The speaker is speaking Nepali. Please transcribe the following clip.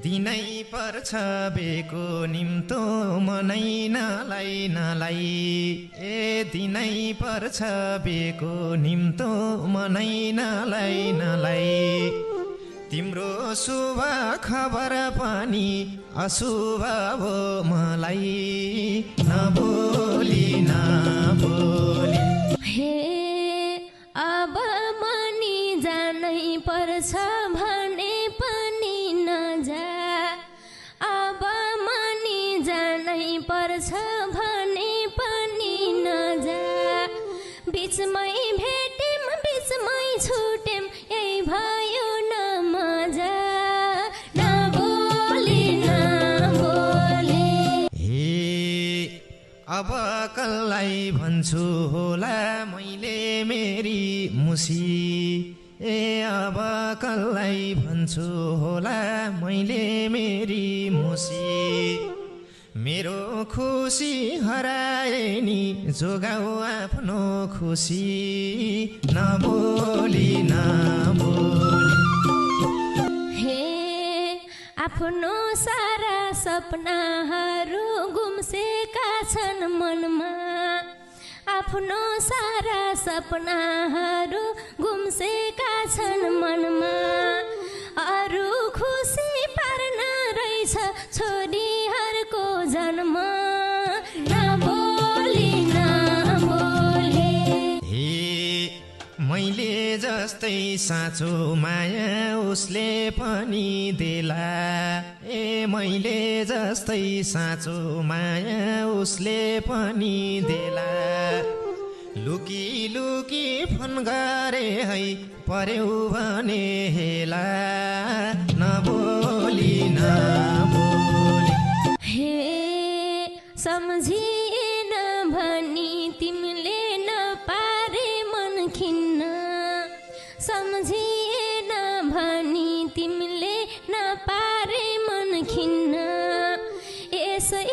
दिनै पर्छ बेको निम्तो मनै नलाई नलाई ए दिनै पर्छ बेको निम्तो मनै नलाई नलाई तिम्रो शुभ खबर पनि अशुभ भो मलाई नबोली नबोली हे अब मनी जानै पर्छ भने पनि नजा अब मनी जानै पर्छ भने पनि नजा बिचमै भेट्यौँ बिचमै छुट्यौँ यही भयो न मजा नबोली नबोली हे अब कसलाई भन्छु होला मैले मेरी मुसी ए अब कसलाई भन्छु होला मैले मेरी मुसी मेरो खुसी हराए नि जोगाऊ आफ्नो खुसी नबोली नबोली हे आफ्नो सारा सपनाहरू गुम्सेका छन् मनमा आफ्नो सारा सपनाहरू गुम्सेका छन् मनमा अरू खुसी पार्न रहेछ छोरीहरूको जन्म नबोली नबोली हे मैले जस्तै साँचो माया उसले पनि देला ए मैले जस्तै साँचो माया उसले पनि देला लुकी लुकी फोन गरे है पर्यौ भने हेला नबोली नबोली हे सम्झिएन भनी तिमीले नपारे मन खिन्न सम्झिएन भनी तिमीले नपारे मन खिन्न यसै